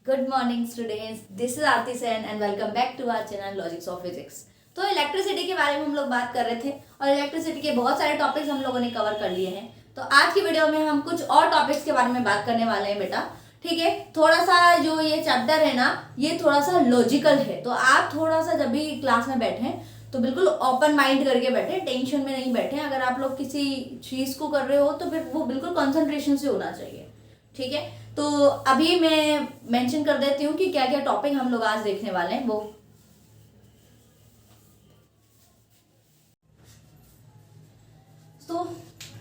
Good morning students, this is Aarti Sen and welcome back to our channel logics of physics. तो electricity के बारे में हम लोग बात कर रहे थे और इलेक्ट्रिसिटी के बहुत सारे टॉपिक्स हम लोगों ने कवर कर लिए हैं। तो आज की वीडियो में हम कुछ और टॉपिक्स के बारे में बात करने वाले हैं बेटा। ठीक है, थोड़ा सा जो ये चैप्टर है ना, ये थोड़ा सा लॉजिकल है, तो आप थोड़ा सा जब भी क्लास में बैठे तो बिल्कुल ओपन माइंड करके बैठे, टेंशन में नहीं बैठे। अगर आप लोग किसी चीज को कर रहे हो तो फिर वो बिल्कुल कंसंट्रेशन से होना चाहिए। ठीक है, तो अभी मैं मेंशन कर देती हूँ कि क्या क्या टॉपिक हम लोग आज देखने वाले हैं वो। तो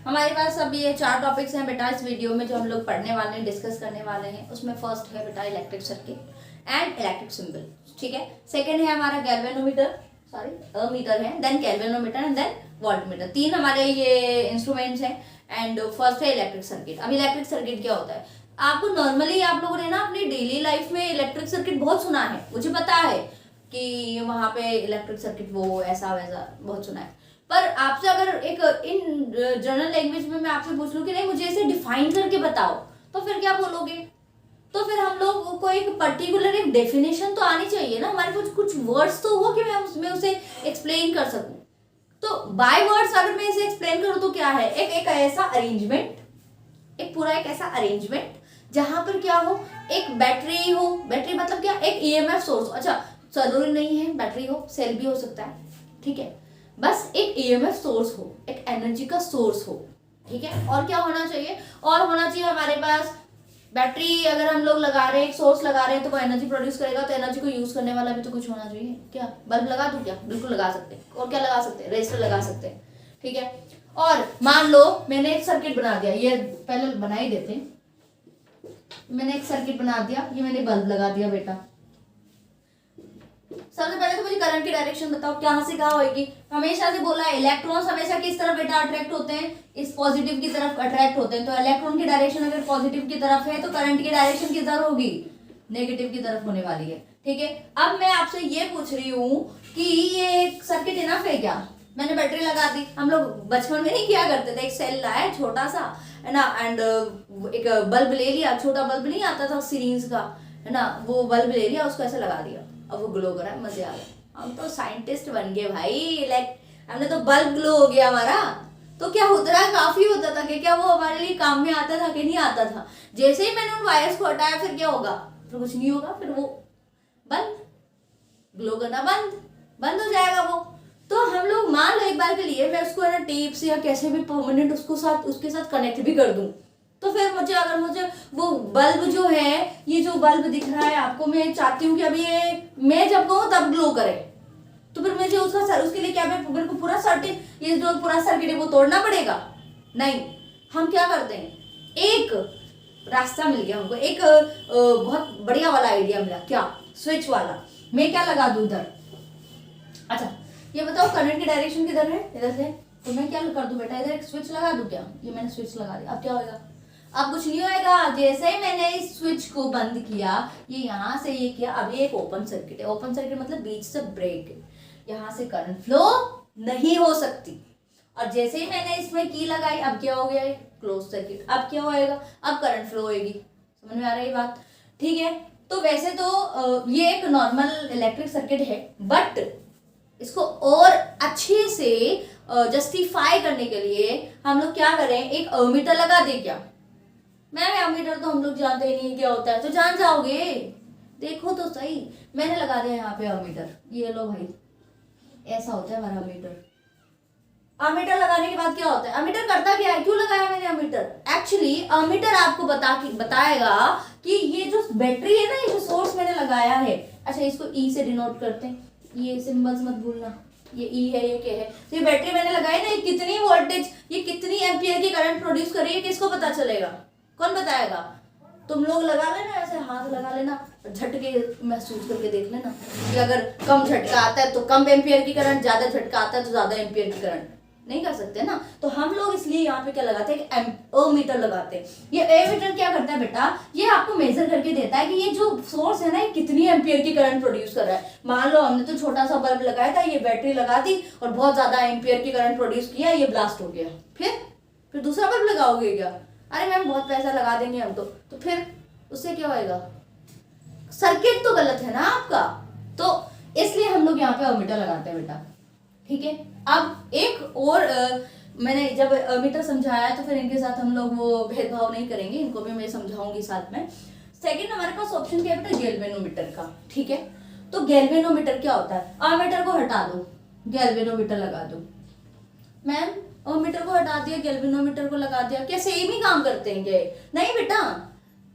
हमारे पास अब ये 4 टॉपिक्स हैं बेटा इस वीडियो में जो हम लोग पढ़ने वाले हैं, डिस्कस करने वाले हैं। उसमें फर्स्ट है बेटा electric circuit and electric symbol. ठीक है, सेकंड है हमारा गैल्वेनोमीटर, सॉरी अमीटर है, then galvanometer and then voltmeter. 3 हमारे ये इंस्ट्रूमेंट्स हैं एंड फर्स्ट है इलेक्ट्रिक सर्किट। अब इलेक्ट्रिक सर्किट क्या होता है? आपको नॉर्मली आप लोगों ने ना अपनी डेली लाइफ में इलेक्ट्रिक सर्किट बहुत सुना है, मुझे पता है कि वहां पे इलेक्ट्रिक सर्किट वो ऐसा वैसा बहुत सुना है। पर आपसे अगर एक इन जनरल लैंग्वेज में मैं आपसे पूछ लूं कि नहीं मुझे इसे डिफाइन करके बताओ, तो फिर क्या बोलोगे? तो फिर हम लोग को एक पर्टिकुलर एक डेफिनेशन तो आनी चाहिए ना, हमारे कुछ कुछ वर्ड्स तो हो कि मैं उसमें उसे एक्सप्लेन कर सकूं। तो बाय वर्ड्स अगर मैं इसे एक्सप्लेन करूं तो क्या है, एक ऐसा अरेंजमेंट, एक पूरा एक ऐसा अरेंजमेंट जहां पर क्या हो, एक बैटरी हो। बैटरी मतलब क्या, एक ईएमएफ सोर्स। अच्छा, जरूरी नहीं है बैटरी हो, सेल भी हो सकता है। ठीक है, बस एक ईएमएफ सोर्स हो, एक एनर्जी का सोर्स हो। ठीक है, और क्या होना चाहिए? और होना चाहिए हमारे पास बैटरी। अगर हम लोग लगा रहे हैं, एक सोर्स लगा रहे हैं, तो वो एनर्जी प्रोड्यूस करेगा, तो एनर्जी को यूज करने वाला भी तो कुछ होना चाहिए। क्या बल्ब लगा दूं? क्या बिल्कुल लगा सकते हैं। और क्या लगा सकते हैं? रेजिस्टर लगा सकते हैं। ठीक है, और मान लो मैंने एक सर्किट बना दिया, ये पहले बना ही देते हैं। मैंने एक सर्किट बना दिया, ये मैंने बल्ब लगा दिया बेटा। सबसे पहले तो मुझे करंट की डायरेक्शन बताओ, कहां से कहां होगी? हमेशा से बोला है इलेक्ट्रॉन्स हमेशा किस तरफ बेटा अट्रैक्ट होते हैं? इस पॉजिटिव की तरफ अट्रैक्ट होते हैं। तो इलेक्ट्रॉन की डायरेक्शन अगर पॉजिटिव की तरफ है तो करंट की डायरेक्शन किधर होगी? नेगेटिव की तरफ होने वाली है। ठीक है, अब मैं आपसे ये पूछ रही हूँ कि ये सर्किट इनफ है क्या? मैंने बैटरी लगा दी। हम लोग बचपन में नहीं किया करते थे, एक सेल लाया छोटा सा है ना, एंड एक बल्ब ले लिया, छोटा बल्ब नहीं आता था सीरीज का, है ना, वो बल्ब ले लिया, उसको ऐसे लगा दिया, अब वो ग्लो कर रहा है, मजे आ गए। हम तो साइंटिस्ट बन गए भाई, लाइक हमने तो बल्ब ग्लो हो गया हमारा। तो क्या होता रहा, काफी होता था कि क्या वो हमारे लिए काम में आता था कि नहीं आता था? जैसे ही मैंने उन वायर्स को हटाया फिर क्या होगा? फिर कुछ नहीं होगा, फिर वो बंद, ग्लो करना बंद हो जाएगा वो। तो हम लोग मान लो एक बार के लिए मैं उसको है ना टेप से या कैसे भी परमानेंट उसके साथ कनेक्ट भी कर दूं, तो फिर अगर मुझे वो बल्ब जो है, ये जो बल्ब दिख रहा है आपको, मैं चाहती हूँ कि अभी ये मैं जब कहूँ तब ग्लो करे, तो फिर मुझे उसके लिए क्या मेरे को पूरा सर्किट, ये जो पूरा सर्किट है वो तोड़ना पड़ेगा? नहीं, हम क्या करते हैं, एक रास्ता मिल गया हमको, एक बहुत बढ़िया वाला आइडिया मिला। क्या? स्विच वाला। मैं क्या लगा दूं इधर? अच्छा ये बताओ करंट की डायरेक्शन किधर है? इधर से। तो मैं क्या कर दूं बेटा, इधर एक स्विच लगा दूं क्या? ये मैंने स्विच लगा दिया, अब क्या होगा? अब कुछ नहीं होएगा। जैसे ही मैंने इस स्विच को बंद किया, ये यहाँ से ये किया, अब ये एक ओपन सर्किट है। ओपन सर्किट मतलब बीच से ब्रेक है, यहाँ से करंट फ्लो नहीं हो सकती। और जैसे ही मैंने इसमें की लगाई, अब क्या हो गया? Close circuit. अब क्या होएगा? अब करंट फ्लो होएगी। समझ में आ रही है बात? ठीक है, तो वैसे तो ये एक नॉर्मल इलेक्ट्रिक सर्किट है, बट इसको और अच्छे से जस्टिफाई करने के लिए हम लोग क्या करें, एक अमीटर लगा दे क्या? मैम अमीटर तो हम लोग जानते ही नहीं क्या होता है। तो जान जाओगे, देखो तो सही। मैंने लगा दिया यहाँ पे अमीटर, ये लो भाई, ऐसा होता है हमारा अमीटर। अमीटर लगाने के बाद क्या होता है? अमीटर करता क्या है? क्यों लगाया मैंने अमीटर? एक्चुअली अमीटर आपको बताएगा कि ये जो बैटरी है ना, ये जो सोर्स मैंने लगाया है, अच्छा इसको ई से डिनोट करते हैं, ये सिंबल्स मत भूलना, ये ई है, ये क्या है। तो ये बैटरी मैंने लगाई ना, ये कितनी वोल्टेज, ये कितनी एम्पियर की करंट प्रोड्यूस कर रही है, किसको पता चलेगा? कौन बताएगा? तुम लोग लगा लेना, ऐसे हाथ लगा लेना, झटके महसूस करके देख लेना कि अगर कम झटका आता है तो कम एम्पियर की करंट, ज्यादा झटका आता है तो ज्यादा एम्पियर की करंट। नहीं कर सकते ना, तो हम लोग इसलिए यहाँ पे क्या लगाते हैं, एमीटर लगाते हैं। ये एमीटर क्या करता है बेटा, ये आपको मेजर करके देता है कि ये जो सोर्स है ना, ये कितनी एम्पियर की करंट प्रोड्यूस कर रहा है। मान लो हमने तो छोटा सा बल्ब लगाया था, ये बैटरी लगा दी और बहुत ज्यादा एम्पियर की करंट प्रोड्यूस किया, ये ब्लास्ट हो गया। फिर दूसरा बल्ब लगाओगे क्या? अरे मैम बहुत पैसा लगा देंगे हम तो फिर उससे क्या होएगा? सर्किट तो गलत है ना आपका, तो इसलिए हम लोग यहाँ पे अमीटर लगाते हैं बेटा। ठीक है, अब एक और मैंने जब अमीटर समझाया तो फिर इनके साथ हम लोग वो भेदभाव नहीं करेंगे, इनको भी मैं समझाऊंगी साथ में। सेकंड हमारे पास ऑप्शन क्या है बेटा, गैल्वेनोमीटर का। ठीक है, तो गैल्वेनोमीटर क्या होता है, अमीटर को हटा दो, गैल्वेनोमीटर लगा दो। मैम अमीटर को हटा दिया, गैल्वेनोमीटर को लगा दिया, क्या सेम ही काम करते हैं क्या? नहीं बेटा,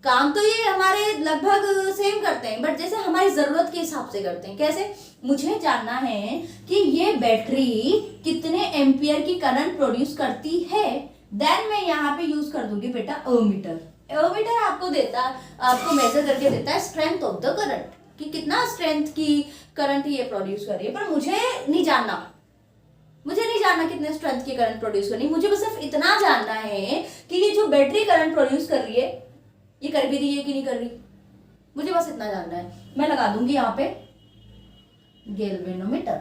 काम तो ये हमारे लगभग सेम करते हैं, बट जैसे हमारी जरूरत के हिसाब से करते हैं। कैसे? मुझे जानना है कि ये बैटरी कितने एम्पियर की करंट प्रोड्यूस करती है, देन मैं यहाँ पे यूज कर दूंगी बेटा अमीटर। अमीटर आपको देता, आपको मेजर करके देता है स्ट्रेंथ ऑफ द करंट, कि कितना स्ट्रेंथ की करंट ये प्रोड्यूस कर रही है। पर मुझे नहीं जानना कितने स्ट्रेंथ की करंट प्रोड्यूस करनी, मुझे बस सिर्फ इतना जानना है कि ये जो बैटरी करंट प्रोड्यूस कर रही है ये कर भी रही है कि नहीं कर रही, मुझे बस इतना जानना है। मैं लगा दूंगी यहाँ पे गैल्वेनोमीटर,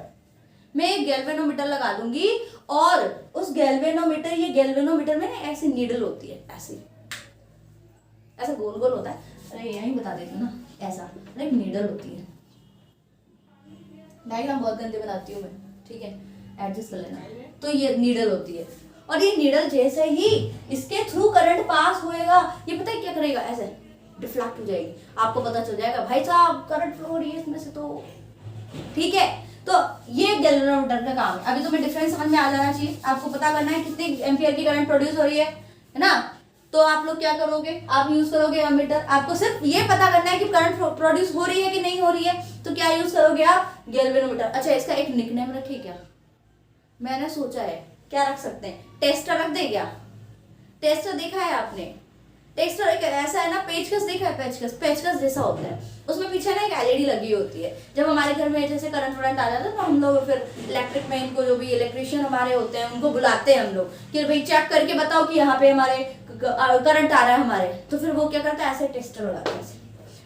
मैं एक गैल्वेनोमीटर लगा दूंगी, और उस गैल्वेनोमीटर, ये गैल्वेनोमीटर में ना ऐसी नीडल होती है, ऐसा गोल गोल होता है, अरे यही बता देती हूँ ना, ऐसा एक नीडल होती है। डायग्राम बहुत गंदे बनाती हूँ मैं, ठीक है, एडजस्ट कर लेना। तो ये नीडल होती है, और ये नीडल जैसे ही इसके थ्रू करंट पास होएगा, ये पता है क्या करेगा, ऐसे डिफ्लेक्ट हो जाएगी, आपको पता चल जाएगा भाई साहब करंट फ्लो हो रही है इसमें से। तो ठीक है, तो ये गैल्वेनोमीटर का काम है। अभी तुम्हें डिफरेंस समझ में आ जाना चाहिए, आपको पता करना है कितने एम्पियर की करंट प्रोड्यूस हो रही है ना। तो आप लोग क्या करोगे, आप यूज करोगे अमीटर। आपको सिर्फ ये पता करना है कि करंट प्रोड्यूस हो रही है कि नहीं हो रही है, तो क्या यूज करोगे आप, गैल्वेनोमीटर। अच्छा, इसका एक निकनेम रखे क्या, मैंने सोचा है क्या रख सकते हैं, टेस्टर रख दे क्या? टेस्टर देखा है आपने? टेस्टर एक ऐसा है ना, पेचकस देखा है, पेचकस जैसा होता है, उसमें पीछे ना एक एलईडी लगी होती है। जब हमारे घर में जैसे करंट आ जाता है तो हम लोग फिर इलेक्ट्रिक मैन को, जो भी इलेक्ट्रिशियन हमारे होते हैं, उनको बुलाते हैं हम लोग कि भाई चेक करके बताओ कि यहाँ पे हमारे करंट आ रहा है हमारे। तो फिर वो क्या करता है, ऐसे टेस्टर लगाता है,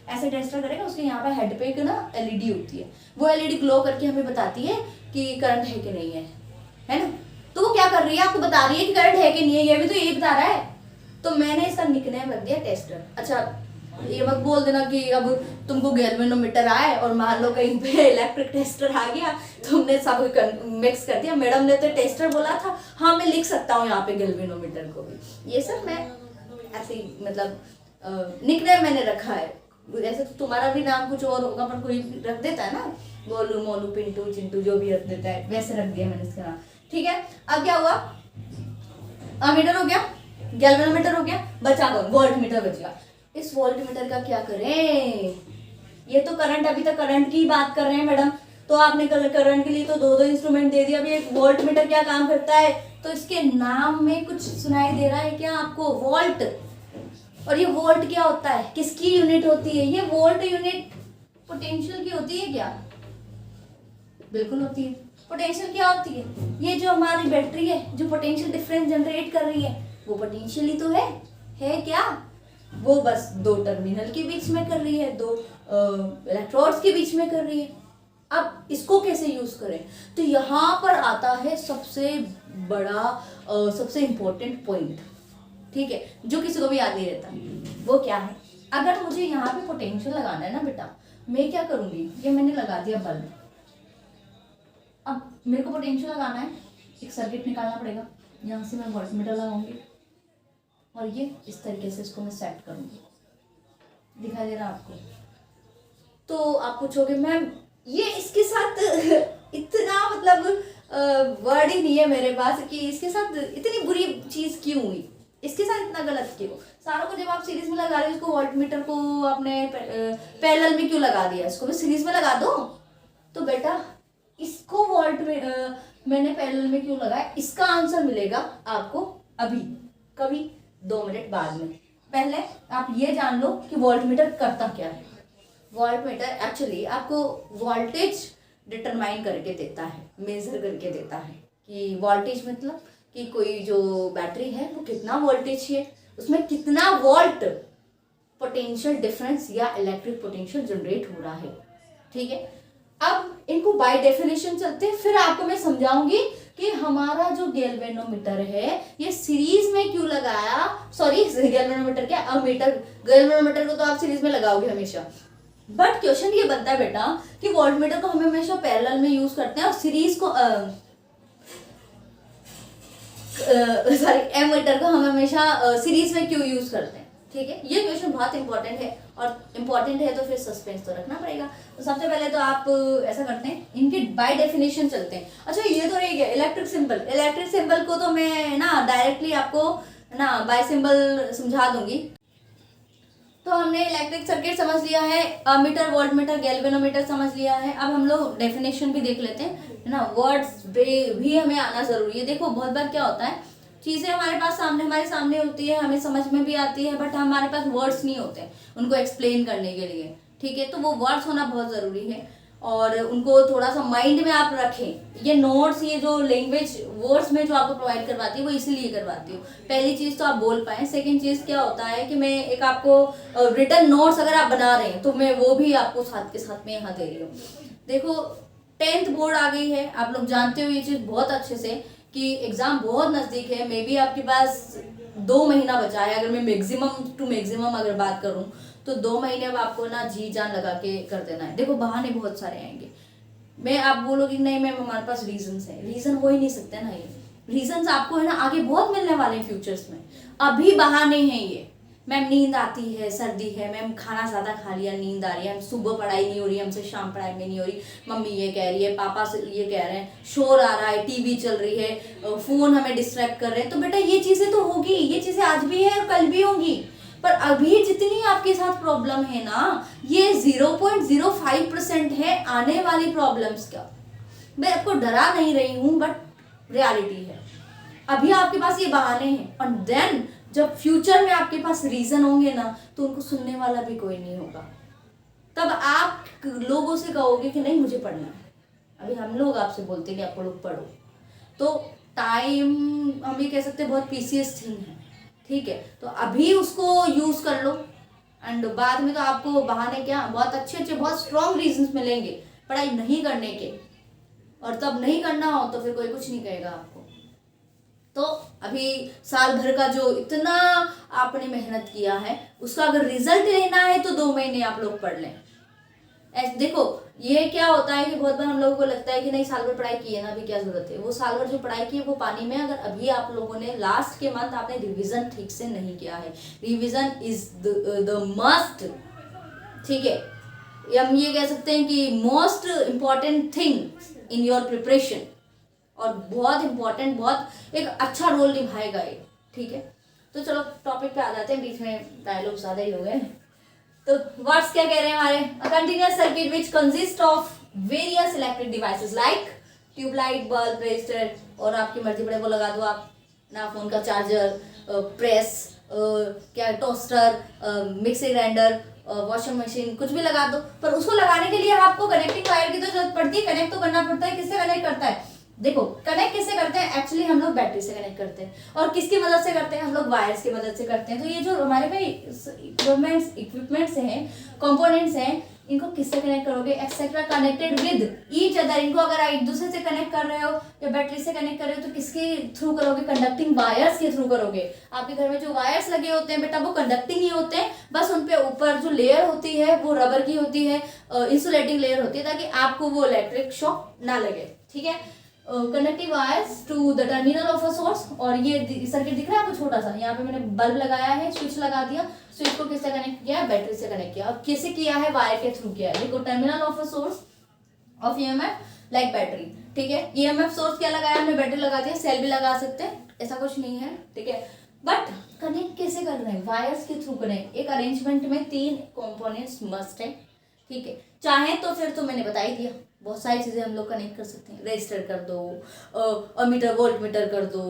ऐसे टेस्टर करेगा, उसके यहाँ पे हेड पे एक ना एलईडी होती है, वो एलईडी ग्लो करके हमें बताती है कि करंट है कि नहीं है ना। तो वो क्या कर रही है, आपको बता रही है कि करंट है कि नहीं है, ये भी तो यही बता रहा है। तो मैंने इसका निकनेम रख दिया टेस्टर। अच्छा, ये मत बोल देना कि अब तुमको गैल्वेनोमीटर आए और मान लो कहीं पे इलेक्ट्रिक टेस्टर आ गया, तुमने सब मिक्स कर दिया। मैडम ने तो टेस्टर बोला था, हाँ मैं लिख सकता हूँ यहाँ पे गैल्वेनोमीटर को भी। ये सब मैं ऐसे मतलब निकनेम मैंने रखा है। ऐसे तो तुम्हारा भी नाम कुछ और होगा, पर कोई रख देता है ना, गोलू मोलू पिंटू चिंटू जो भी रख देता है, वैसे रख दिया मैंने इसका नाम। ठीक है, अब क्या हुआ, अमीटर हो गया, गैल्वेनोमीटर हो गया, बचा कौन, वोल्टमीटर बच गया। इस वोल्टमीटर का क्या करें, ये तो करंट, अभी तक करंट की बात कर रहे हैं मैडम, तो आपने करंट के लिए तो दो इंस्ट्रूमेंट दे दिया। अभी एक वोल्टमीटर क्या काम करता है, तो इसके नाम में कुछ सुनाई दे रहा है क्या आपको, वोल्ट। और ये वोल्ट क्या होता है, किसकी यूनिट होती है, ये वोल्ट यूनिट पोटेंशियल की होती है क्या? बिल्कुल होती है। पोटेंशियल क्या होती है, ये जो हमारी बैटरी है जो पोटेंशियल डिफरेंस जनरेट कर रही है, वो पोटेंशियल ही तो है क्या? वो बस दो टर्मिनल के बीच में कर रही है, दो इलेक्ट्रोड्स के बीच में कर रही है। अब इसको कैसे यूज करें, तो यहाँ पर आता है सबसे बड़ा सबसे इंपॉर्टेंट पॉइंट, ठीक है, जो किसी को भी याद नहीं रहता। वो क्या है, अगर मुझे यहाँ पे पोटेंशियल लगाना है ना बेटा, मैं क्या करूंगी, ये मैंने लगा दिया बल्ब। अब मेरे को पोटेंशियल लगाना है, एक सर्किट निकालना पड़ेगा, यहाँ से मैं वोल्टमीटर लगाऊंगी और ये इस तरीके से इसको मैं सेट करूंगी। दिखाई दे रहा आपको? तो आप पूछोगे मैम ये इसके साथ इतना मतलब वर्ड ही नहीं है मेरे पास कि इसके साथ इतनी बुरी चीज क्यों हुई, इसके साथ इतना गलत क्यों। सारों को जब आप सीरीज में लगा रहे हो, इसको वोल्टमीटर को आपने पैरेलल में क्यों लगा दिया, इसको भी सीरीज में लगा दो। तो बेटा इसको वोल्ट में मैंने पैरेलल में क्यों लगाया, इसका आंसर मिलेगा आपको अभी, कभी 2 मिनट बाद में। पहले आप ये जान लो कि वोल्टमीटर करता क्या है। वोल्टमीटर एक्चुअली आपको वोल्टेज डिटरमाइन करके देता है, मेजर करके देता है कि वोल्टेज मतलब कि कोई जो बैटरी है वो कितना वोल्टेज है, उसमें कितना वोल्ट पोटेंशियल डिफरेंस या इलेक्ट्रिक पोटेंशियल जनरेट हो रहा है। ठीक है, अब इनको बाय डेफिनेशन चलते हैं, फिर आपको मैं समझाऊंगी कि हमारा जो गैल्वेनोमीटर है ये सीरीज में क्यों लगाया। सॉरी, गैल्वेनोमीटर क्या, अमीटर, गैल्वेनोमीटर को तो आप सीरीज में लगाओगे हमेशा, बट क्वेश्चन ये बनता है बेटा कि वोल्टमीटर को हम हमेशा पैरेलल में यूज करते हैं और सीरीज को सॉरी एमीटर को हम हमेशा सीरीज में क्यों यूज करते हैं। ठीक है, ये क्वेश्चन बहुत इंपॉर्टेंट है और इम्पॉर्टेंट है तो फिर सस्पेंस तो रखना पड़ेगा। तो सबसे पहले तो आप ऐसा करते हैं, इनके बाय डेफिनेशन चलते हैं। अच्छा ये तो रही गया इलेक्ट्रिक सिंबल। इलेक्ट्रिक सिंबल को तो मैं ना डायरेक्टली आपको ना बाय सिंबल समझा दूंगी। तो हमने इलेक्ट्रिक सर्किट समझ लिया है, अमीटर, वोल्टमीटर, गैल्वेनोमीटर समझ लिया है। अब हम लोग डेफिनेशन भी देख लेते हैं, है ना। वर्ड्स भी हमें आना जरूरी है। देखो बहुत बार क्या होता है, चीजें हमारे सामने होती है, हमें समझ में भी आती है, बट हमारे पास वर्ड्स नहीं होते उनको एक्सप्लेन करने के लिए। ठीक है, तो वो वर्ड्स होना बहुत जरूरी है और उनको थोड़ा सा माइंड में आप रखें। ये नोट्स, ये जो लैंग्वेज वर्ड्स में जो आपको प्रोवाइड करवाती है वो इसीलिए करवाती हूँ। पहली चीज तो आप बोल पाए। सेकंड चीज क्या होता है कि मैं एक आपको रिटन नोट्स अगर आप बना रहे हैं तो मैं वो भी आपको साथ के साथ में यहाँ दे रही हूँ। देखो 10th बोर्ड आ गई है, आप लोग जानते हो ये चीज बहुत अच्छे से कि एग्जाम बहुत नजदीक है। मे बी आपके पास 2 महीना बचा है। अगर मैं मैक्सिमम अगर बात करूँ तो 2 महीने अब आपको ना जी जान लगा के कर देना है। देखो बहाने बहुत सारे आएंगे, मैं आप बोलोगे नहीं मैम हमारे पास रीजंस है, रीजन हो ही नहीं सकते ना। ये रीजंस आपको है ना आगे बहुत मिलने वाले हैं फ्यूचर्स में, अभी बहाने हैं ये। मैम नींद आती है, सर्दी है, मैम खाना ज्यादा खा लिया, नींद आ रही है, हम सुबह पढ़ाई नहीं हो रही, हमसे शाम पढ़ाई में नहीं हो रही, मम्मी ये कह रही है, पापा से ये कह रहे हैं, शोर आ रहा है, टीवी चल रही है, फोन हमें डिस्ट्रैक्ट कर रहे हैं। तो बेटा ये चीजें तो होगी, ये चीजें आज भी है और कल भी होंगी। पर अभी जितनी आपके साथ प्रॉब्लम है ना, ये 0.05% है आने वाली प्रॉब्लम्स का। मैं आपको डरा नहीं रही हूं बट रियलिटी है। अभी आपके पास ये बहाने हैं और देन जब फ्यूचर में आपके पास रीजन होंगे ना तो उनको सुनने वाला भी कोई नहीं होगा। तब आप लोगों से कहोगे कि नहीं मुझे पढ़ना है। अभी हम लोग आपसे बोलते हैं कि आप लोग पढ़ो, तो टाइम हम ये कह सकते हैं बहुत प्रीसियस थिंग है। ठीक है, तो अभी उसको यूज कर लो एंड बाद में तो आपको बहाने क्या बहुत अच्छे बहुत स्ट्रॉन्ग रीजंस मिलेंगे पढ़ाई नहीं करने के। और तब नहीं करना हो तो फिर कोई कुछ नहीं कहेगा आपको। तो अभी साल भर का जो इतना आपने मेहनत किया है उसका अगर रिजल्ट लेना है तो 2 महीने आप लोग पढ़ लें। देखो ये क्या होता है कि बहुत बार हम लोगों को लगता है कि नहीं साल भर पढ़ाई की है ना, अभी क्या जरूरत है। वो साल भर जो पढ़ाई की है वो पानी में। अगर अभी आप लोगों ने लास्ट के मंथ आपने रिवीजन ठीक से नहीं किया है, रिवीजन इज द मस्ट। ठीक है, हम ये कह सकते हैं कि most important thing in your preparation और बहुत इंपॉर्टेंट, बहुत एक अच्छा रोल निभाएगा ये। ठीक है, तो चलो टॉपिक पे आ जाते हैं, बीच में डायलॉग ज्यादा ही हो गए। तो वर्ड्स क्या कह रहे हैं हमारे, a continuous circuit which consist of various electric devices like tubelight, bulb, resistor, और आपकी मर्जी पड़े वो लगा दो आप ना, फोन का चार्जर, प्रेस, क्या toaster, mixie grinder, washing machine, कुछ भी लगा दो। पर उसको लगाने के लिए आपको कनेक्टिंग वायर की तो जरूरत पड़ती है, कनेक्ट तो करना पड़ता है। किससे कनेक्ट करता है, देखो कनेक्ट किससे करते हैं, एक्चुअली हम लोग बैटरी से कनेक्ट करते हैं। और किसकी मदद से करते हैं, हम लोग वायर्स की मदद से करते हैं। तो ये जो हमारे पास इक्विपमेंट्स हैं, कंपोनेंट्स हैं, इनको किससे कनेक्ट करोगे, etcetera connected with each other. इनको अगर आप एक दूसरे से कनेक्ट कर रहे हो या बैटरी से कनेक्ट कर रहे हो तो किसके थ्रू करोगे, कंडक्टिंग वायर्स के थ्रू करोगे। आपके घर में जो वायर्स लगे होते हैं बेटा वो कंडक्टिंग ही होते हैं, बस उन पे ऊपर जो लेयर होती है वो रबर की होती है, इंसुलेटिंग लेयर होती है, ताकि आपको वो इलेक्ट्रिक शॉक ना लगे। ठीक है, connecting wires to the terminal of a source. और ये सर्किट दिख रहा है आपको छोटा सा, यहाँ पे मैंने बल्ब लगाया है, स्विच लगा दिया, स्विच को किससे कनेक्ट किया है, बैटरी से कनेक्ट किया। और किसे किया है, वायर के थ्रू किया है। देखो terminal of a source of EMF like battery. ठीक है, ईएमएफ सोर्स क्या लगाया हमने, बैटरी लगा दिया, सेल भी लगा सकते हैं, ऐसा कुछ नहीं है। ठीक है, बट कनेक्ट कैसे कर रहे हैं, वायर्स के थ्रू कनेक्ट। एक अरेंजमेंट में 3 कंपोनेंट्स मस्ट है। ठीक है, चाहे तो फिर तो मैंने बता ही दिया, बहुत सारी चीजें हम लोग कनेक्ट कर सकते हैं। रजिस्टर कर दो, अमीटर वोल्ट मीटर कर दो,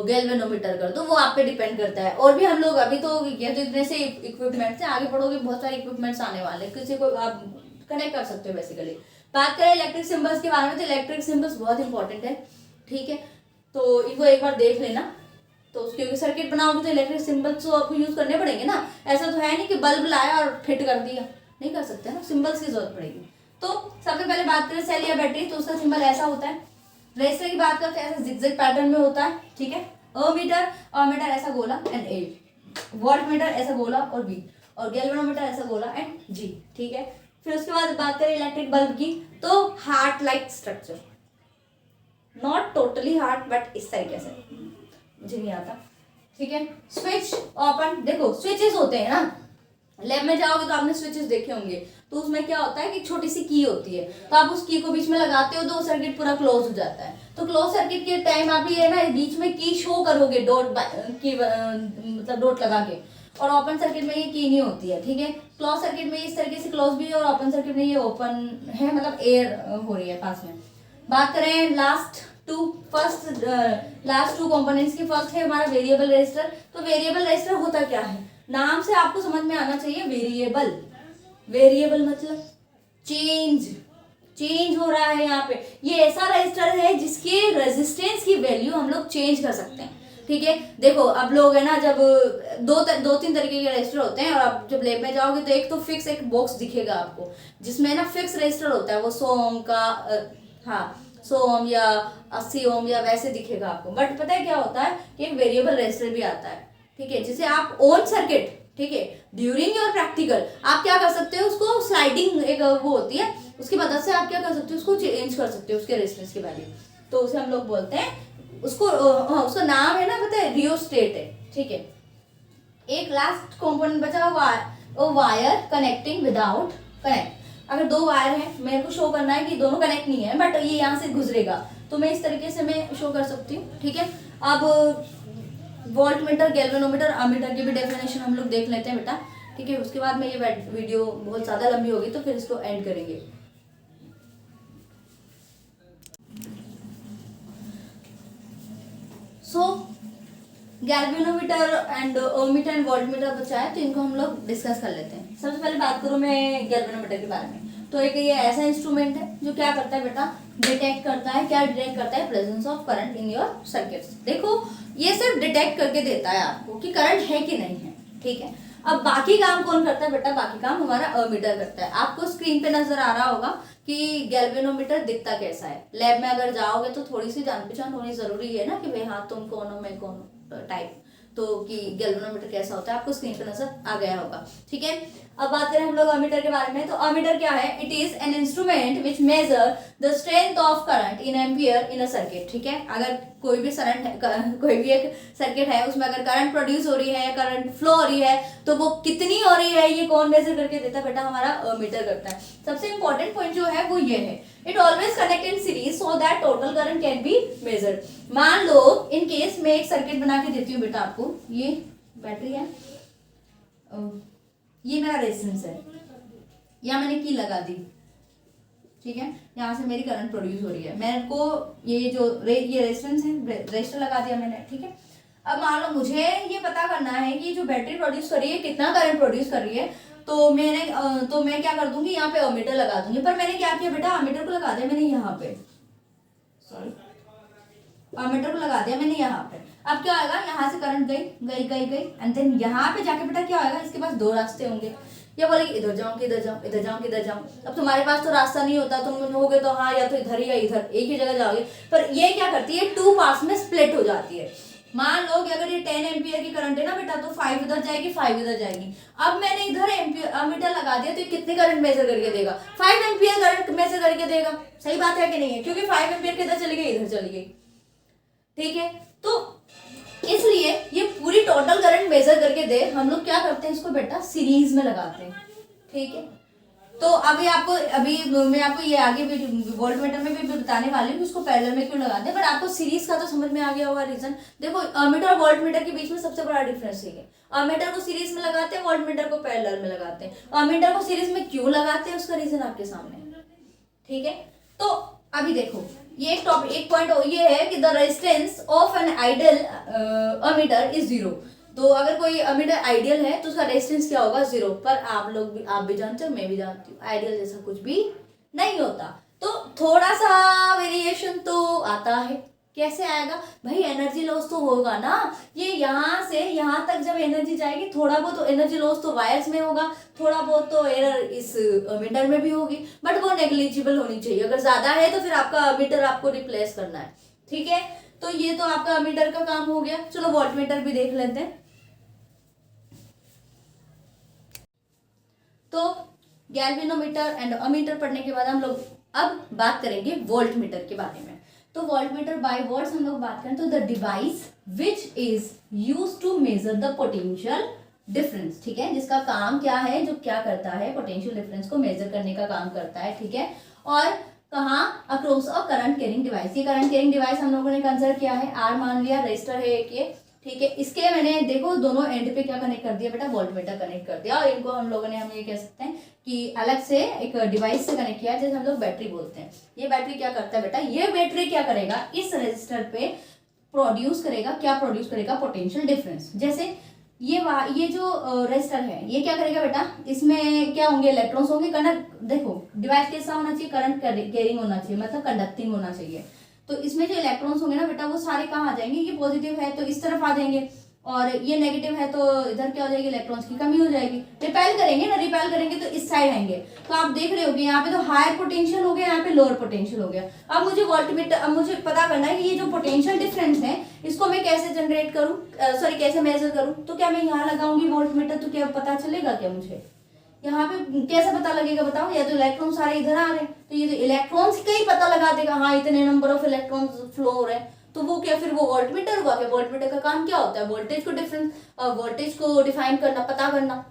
गैल्वेनोमीटर कर दो, वो आप पे डिपेंड करता है। और भी हम लोग अभी तो ये तो इतने से इक्विपमेंट से आगे बढ़ोगे, बहुत सारे इक्विपमेंट्स आने वाले हैं, किसी को आप कनेक्ट कर सकते हो बेसिकली। बात करें इलेक्ट्रिक सिंबल्स के बारे में तो इलेक्ट्रिक सिंबल्स बहुत इंपॉर्टेंट है। ठीक है, तो इनको एक बार देख लेना। तो क्योंकि सर्किट बनाओगे तो इलेक्ट्रिक सिंबल्स तो आपको यूज करने पड़ेंगे ना। ऐसा तो है नहीं कि बल्ब लाया और फिट कर दिया, नहीं कर सकते ना, सिंबल्स की जरूरत पड़ेगी। तो सबसे पहले बात करें सेल या बैटरी, तो उसका सिंबल ऐसा होता है। रजिस्टर की बात करते हैं, ऐसा जिगजैग पैटर्न में होता है। ठीक है, अमीटर ऐसा गोला एंड ए, वोल्ट मीटर ऐसा गोला और बी, और गैल्वेनोमीटर ऐसा गोला एंड जी। ठीक है, फिर उसके बाद बात करें इलेक्ट्रिक बल्ब की, तो heart like structure, not totally heart but इस तरीके से, मुझे नहीं आता, ठीक है। स्विच ओपन, देखो स्विचेस होते हैं ना, लैब में जाओगे तो आपने स्विचेस देखे होंगे, तो उसमें क्या होता है कि छोटी सी की होती है, तो आप उस की को बीच में लगाते हो तो सर्किट पूरा क्लोज हो जाता है। तो क्लोज सर्किट के टाइम आप ये ना बीच में की शो करोगे डॉट की मतलब डॉट लगा के, और ओपन सर्किट में ये की नहीं होती है, ठीक है। क्लोज सर्किट में इस तरीके से क्लोज भी है और ओपन सर्किट में ये ओपन है, मतलब एयर हो रही है पास में। बात करें लास्ट टू कंपोनेंट्स की, फर्स्ट है हमारा वेरिएबल रेजिस्टर। तो वेरिएबल रेजिस्टर होता क्या है, नाम से आपको समझ में आना चाहिए, वेरिएबल, वेरिएबल मतलब चेंज हो रहा है यहाँ पे। ये ऐसा रजिस्टर है जिसके रेजिस्टेंस की वैल्यू हम लोग चेंज कर सकते हैं, ठीक है। देखो अब लोग है ना, जब दो तीन तरीके के रजिस्टर होते हैं, और आप जब लैब में जाओगे तो एक तो फिक्स एक बॉक्स दिखेगा आपको जिसमें ना फिक्स रजिस्टर होता है, वो 100 ओम का, हाँ 100 ओम या 80 ओम या वैसे दिखेगा आपको। बट पता है क्या होता है कि एक वेरिएबल रजिस्टर भी आता है, ठीक है, जिसे आप ऑन सर्किट, ठीक है, ड्यूरिंग योर प्रैक्टिकल आप क्या कर सकते हो, उसको स्लाइडिंग एक वो होती है, उसकी मदद से आप क्या कर सकते हो, उसको चेंज कर सकते हो उसके रेजिस्टेंस की वैल्यू। तो उसे हम लोग बोलते हैं, उसका नाम है ना, पता है, रियोस्टेट है, ठीक है। एक लास्ट कंपोनेंट बचा वो वायर कनेक्टिंग विदाउट कनेक्ट। अगर दो वायर है, मेरे को शो करना है कि दोनों कनेक्ट नहीं है बट ये यहाँ से गुजरेगा, तो मैं इस तरीके से मैं शो कर सकती हूँ, ठीक है। अब वोल्ट मीटर, गैल्वेनोमीटर, अमीटर की भी डेफिनेशन हम लोग देख लेते हैं बेटा, ठीक है। उसके बाद में ये वीडियो बहुत ज़्यादा लंबी होगी तो फिर इसको एंड करेंगे। गैल्वेनोमीटर एंड ओमीटर एंड वोल्टमीटर बचा है, तो इनको हम लोग डिस्कस कर लेते हैं। सबसे पहले बात करूँ मैं गैल्वेनोमीटर के बारे में, तो एक ये ऐसा इंस्ट्रूमेंट है जो क्या करता है बेटा, डिटेक्ट करता है, क्या डिटेक्ट करता है, presence of current in your circuits. देखो ये सिर्फ डिटेक्ट करके देता है आपको कि करंट है कि नहीं है, ठीक है। अब बाकी काम कौन करता है बेटा, बाकी काम हमारा अमीटर करता है। आपको स्क्रीन पे नजर आ रहा होगा कि गैल्वेनोमीटर दिखता कैसा है। लैब में अगर जाओगे तो थोड़ी सी जान पहचान होनी जरूरी है ना, कि भाई हाँ तुम कौन हो मैं कौन हूँ टाइप, तो कि गैल्वेनोमीटर कैसा होता है आपको स्क्रीन पे नजर आ गया होगा, ठीक है। अब बात करें हम लोग अमीटर के बारे में, तो अमीटर क्या है, it is an instrument which measure the strength of current in ampere in a circuit, ठीक है। अगर कोई भी कोई भी एक सर्किट है, उसमें अगर करंट प्रोड्यूस हो रही है या करंट फ्लो हो रही है, तो वो कितनी हो रही है ये कौन मेजर करके देता है बेटा, हमारा अमीटर करता है। सबसे इंपॉर्टेंट पॉइंट जो है वो ये है, it always connect in series so that total current can be measured. मान लो इन केस मैं एक सर्किट बना के देती हूँ बेटा आपको, ये बैटरी है, ये मेरा रेजिस्टेंस है, या मैंने की लगा दी, ठीक है, यहाँ से मेरी करंट प्रोड्यूस हो रही है, मेरे को ये जो ये रेजिस्टेंस है, रेजिस्टर लगा दिया मैंने, ठीक है। अब मान लो मुझे ये पता करना है कि जो बैटरी प्रोड्यूस कर रही है कितना करंट प्रोड्यूस कर रही है, तो मैं क्या कर दूंगी, यहाँ पे अमीटर लगा दूंगी। पर मैंने क्या किया बेटा, अमीटर को लगा दिया मैंने यहाँ पे, सॉरी, अमीटर को लगा दिया मैंने यहाँ पे। अब क्या आएगा, यहाँ से करंट गई एंड देन यहाँ पे जाके बेटा क्या आएगा, इसके पास दो रास्ते होंगे, या बोलेगी इधर जाऊं कि इधर जाऊं, इधर जाऊं कि इधर जाऊं। अब तुम्हारे पास तो रास्ता नहीं होता, तुम होगे तो हाँ या तो इधर या इधर, एक ही जगह जाओगे। पर ये क्या करती है, टू पार्ट्स में स्प्लिट हो जाती है। मान लो कि अगर ये 10 एम्पियर की करंट है ना बेटा, तो 5 इधर जाएगी 5 इधर जाएगी। अब मैंने इधर अमीटर लगा दिया, तो ये कितने करंट मेजर करके देगा, 5 एम्पियर करंट मेजर करके देगा। सही बात है कि नहीं है, क्योंकि 5 एम्पियर किधर चली गई, इधर चली गई, ठीक है। तो इसलिए ये पूरी टोटल करंट मेजर करके दे, हम लोग क्या करते हैं, इसको बेटा सीरीज में लगाते हैं, ठीक है। तो अभी मैं आपको ये आगे भी वोल्टमीटर में भी बताने वाली हूँ उसको पैरेलल में क्यों लगाते हैं, बट आपको सीरीज का तो समझ में आ गया होगा रीजन। देखो अमीटर और वोल्टमीटर के बीच में सबसे बड़ा डिफरेंस ये है, अमीटर को सीरीज में लगाते हैं, वोल्टमीटर को पैरेलल में लगाते हैं। अमीटर को सीरीज में क्यों लगाते हैं उसका रीजन आपके सामने, ठीक है। तो अभी देखो ये एक पॉइंट ये है कि the resistance of an ideal ammeter is 0। तो अगर कोई अमीटर आइडियल है तो उसका रेजिस्टेंस क्या होगा, 0। पर आप भी जानते हो, मैं भी जानती हूँ, आइडियल जैसा कुछ भी नहीं होता, तो थोड़ा सा वेरिएशन तो आता है। कैसे आएगा भाई, एनर्जी लॉस तो होगा ना, ये यहाँ से यहाँ तक जब एनर्जी जाएगी, थोड़ा बहुत तो एनर्जी लॉस तो वायर्स में होगा, थोड़ा बहुत तो एरर इस मीटर में भी होगी, बट वो नेग्लिजिबल होनी चाहिए। अगर ज्यादा है तो फिर आपका मीटर आपको रिप्लेस करना है, ठीक है। तो ये तो आपका मीटर का काम हो गया। चलो वोल्टमीटर भी देख लेते हैं। तो गैल्वेनोमीटर एंड अमीटर पढ़ने के बाद हम लोग अब बात करेंगे वोल्ट मीटर के बारे में। तो वोल्ट मीटर बाय वर्ड्स हम लोग बात करें तो the device which is use to measure the potential difference, ठीक है, जिसका काम क्या है, जो क्या करता है, पोटेंशियल डिफरेंस को मेजर करने का काम करता है, ठीक है। और कहाँ, across a current carrying device. ये करंट कैरिंग डिवाइस हम लोगों ने कंसिडर किया है, आर मान लिया, रजिस्टर है एक ये, ठीक है। इसके मैंने देखो दोनों एंड पे क्या कनेक्ट कर दिया बेटा, वोल्ट मीटर कनेक्ट कर दिया, और इनको हम लोगों ने, हम ये कह सकते हैं कि अलग से एक डिवाइस से कनेक्ट किया, जैसे हम लोग बैटरी बोलते हैं। ये बैटरी क्या करता है बेटा, ये बैटरी क्या करेगा, इस रजिस्टर पे प्रोड्यूस करेगा, क्या प्रोड्यूस करेगा, पोटेंशियल डिफरेंस। जैसे ये जो रजिस्टर है, ये क्या करेगा बेटा, इसमें क्या होंगे, इलेक्ट्रॉन्स होंगे, कंडक्ट, देखो डिवाइस कैसा होना चाहिए, करंट कैरिंग होना चाहिए, मतलब कंडक्टिंग होना चाहिए। तो इसमें जो इलेक्ट्रॉन्स होंगे ना बेटा, वो सारे कहाँ आ जाएंगे, ये पॉजिटिव है तो इस तरफ आ जाएंगे, और ये नेगेटिव है तो इधर क्या हो जाएगी, इलेक्ट्रॉन्स की कमी हो जाएगी। रिपेल करेंगे ना, रिपेल करेंगे तो इस साइड आएंगे। तो आप देख रहे होगे यहाँ पे तो हायर पोटेंशियल हो गया, यहाँ पे लोअर पोटेंशियल हो गया। अब मुझे वोल्टमीटर, अब मुझे पता करना है कि ये जो पोटेंशियल डिफरेंस है इसको मैं कैसे जनरेट करूँ, सॉरी कैसे मेजर करूँ। तो क्या मैं यहाँ लगाऊंगी वोल्टमीटर, तो क्या पता चलेगा क्या मुझे, यहाँ पे कैसे पता लगेगा बताओ, या तो इलेक्ट्रॉन सारे इधर आ रहे हैं तो ये तो इलेक्ट्रॉन्स का ही पता लगा देगा, हाँ इतने नंबर ऑफ इलेक्ट्रॉन्स फ्लो हो रहे हैं, तो वो क्या फिर वो वोल्टमीटर होगा क्या। वोल्टमीटर का काम क्या होता है, वोल्टेज को डिफरेंस, वोल्टेज को डिफाइन करना, पता करना।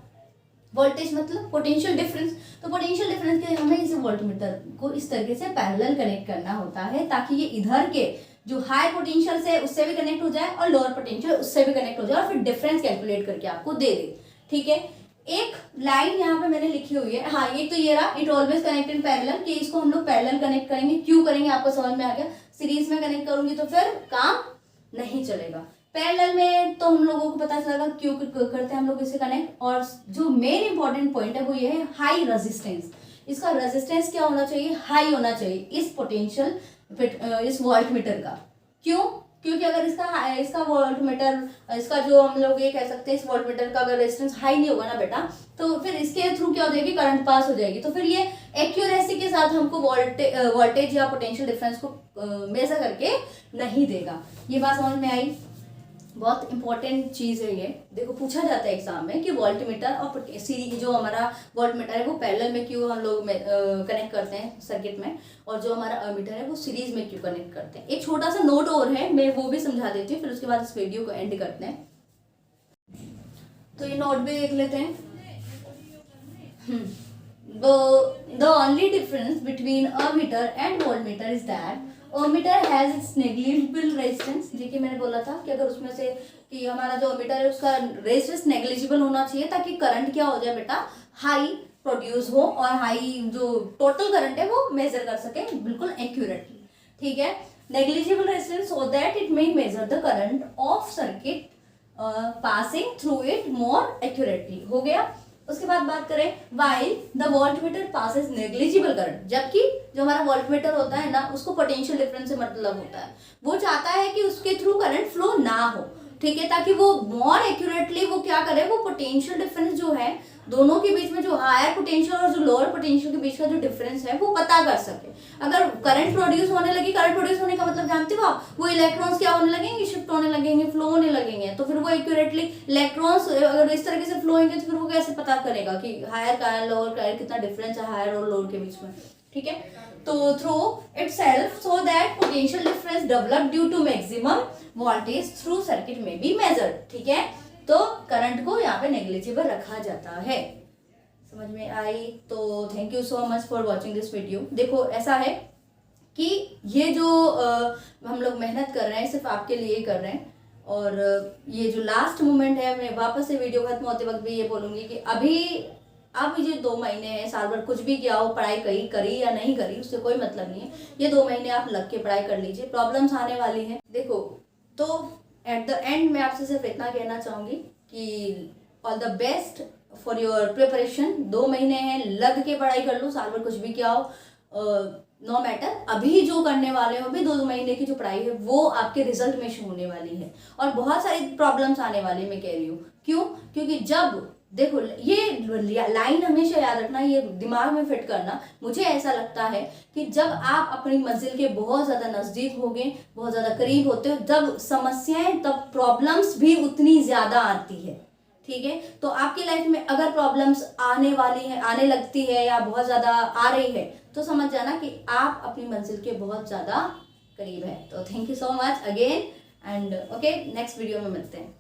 वोल्टेज मतलब पोटेंशियल डिफरेंस, तो पोटेंशियल डिफरेंस के लिए हमें इस वोल्टमीटर को इस तरीके से पैरेलल कनेक्ट करना होता है, ताकि ये इधर के जो हाई पोटेंशियल से उससे भी कनेक्ट हो जाए और लोअर पोटेंशियल उससे भी कनेक्ट हो जाए, और फिर डिफरेंस कैलकुलेट करके आपको दे दे, ठीक है। एक लाइन यहाँ पे मैंने लिखी हुई है, हाँ एक तो ये रहा, it always connect in parallel, कि इसको हम लोग पैरेलल कनेक्ट करेंगे, क्यों करेंगे आपको समझ में आ गया। सीरीज में कनेक्ट करूंगी तो फिर काम नहीं चलेगा, पैरेलल में तो हम लोगों को पता चलेगा क्यों करते हैं हम लोग इसे कनेक्ट। और जो मेन इंपॉर्टेंट पॉइंट है वो ये है हाई रेजिस्टेंस। इसका रेजिस्टेंस क्या होना चाहिए, हाई होना चाहिए इस पोटेंशियल, इस वोल्टमीटर का। क्यों, क्योंकि अगर इसका वोल्टमीटर, इसका जो हम लोग ये कह सकते हैं, इस वोल्टमीटर का अगर रेजिस्टेंस हाई नहीं होगा ना बेटा, तो फिर इसके थ्रू क्या हो जाएगी, करंट पास हो जाएगी, तो फिर ये एक्यूरेसी के साथ हमको वोल्टेज या पोटेंशियल डिफरेंस को मेजर करके नहीं देगा। ये बात समझ में आई, बहुत इंपॉर्टेंट चीज है ये। देखो पूछा जाता है एग्जाम में कि वोल्टमीटर और सीरीज, जो हमारा वोल्टमीटर है वो पैरेलल में क्यों हम लोग कनेक्ट करते हैं सर्किट में, और जो हमारा अमीटर है वो सीरीज में क्यों कनेक्ट करते हैं। एक छोटा सा नोट और है, मैं वो भी समझा देती हूँ, फिर उसके बाद इस वीडियो को एंड करते हैं। तो ये नोट भी देख लेते हैं। The only difference between ammeter and voltmeter is that ammeter has its negligible resistance। देखिए मैंने बोला था कि अगर उसमें से कि हमारा जो अमीटर है उसका रेजिस्टेंस नेग्लिजिबल होना चाहिए, ताकि करंट क्या हो जाए बेटा, हाई प्रोड्यूस हो, और हाई जो टोटल करंट है वो मेजर कर सके बिल्कुल एक्यूरेटली, ठीक है। Negligible resistance so that it may measure the current of circuit passing through it more accurately, हो गया। उसके बाद बात करें, while the voltmeter passes negligible current, जबकि जो हमारा वोल्टमीटर होता है ना उसको पोटेंशियल डिफरेंस से मतलब होता है, वो चाहता है कि उसके थ्रू करंट फ्लो ना हो, ठीक है, ताकि वो मोर एक्यूरेटली वो क्या करे, वो पोटेंशियल डिफरेंस जो है दोनों के बीच में, जो हायर पोटेंशियल और जो लोअर पोटेंशियल के बीच का जो डिफरेंस है वो पता कर सके। अगर करंट प्रोड्यूस होने लगी, करंट प्रोड्यूस होने का मतलब जानते हो आप, वो इलेक्ट्रॉन्स क्या होने लगेंगे, शिफ्ट होने लगेंगे, फ्लो होने लगेंगे, तो फिर वो एक्यूरेटली इलेक्ट्रॉन्स अगर इस तरीके से फ्लो होंगे तो फिर वो कैसे पता करेगा कि हायर का है, लोअर का है, कितना डिफरेंस है हायर और लोअर के बीच में, ठीक है। तो through itself so that potential difference develop due to maximum voltage through circuit में बी मेजर्ड, ठीक है। तो करंट को यहाँ पे नेग्लिजिबल रखा जाता है। समझ में आई? तो thank you so much for watching this video. देखो ऐसा है कि ये जो हम लोग मेहनत कर रहे हैं सिर्फ आपके लिए कर रहे हैं, और ये जो लास्ट मोमेंट है, मैं वापस से वीडियो खत्म होते वक्त भी ये बोलूँगी कि अभी अब ये 2 महीने हैं, साल भर कुछ भी किया हो, पढ़ाई करी या नहीं करी उससे कोई मतलब नहीं है, ये 2 महीने आप लग के पढ़ाई कर लीजिए, प्रॉब्लम्स आने वाली हैं। देखो तो एट द एंड मैं आपसे सिर्फ इतना कहना चाहूँगी कि all the best for your preparation. 2 महीने हैं, लग के पढ़ाई कर लो, साल भर कुछ भी किया हो, नो मैटर, अभी जो करने वाले हो, अभी 2 महीने की जो पढ़ाई है वो आपके रिजल्ट में शो होने वाली है, और बहुत सारी प्रॉब्लम्स आने वाली मैं कह रही हूँ। क्यों? क्योंकि जब देखो ये लाइन हमेशा याद रखना, ये दिमाग में फिट करना, मुझे ऐसा लगता है कि जब आप अपनी मंजिल के बहुत ज़्यादा नज़दीक होगे, बहुत ज़्यादा करीब होते हो, जब समस्याएं, तब प्रॉब्लम्स भी उतनी ज़्यादा आती है, ठीक है। तो आपकी लाइफ में अगर प्रॉब्लम्स आने वाली है, आने लगती है या बहुत ज़्यादा आ रही है, तो समझ जाना कि आप अपनी मंजिल के बहुत ज़्यादा करीब है। तो thank you so much again and okay, next video में मिलते हैं।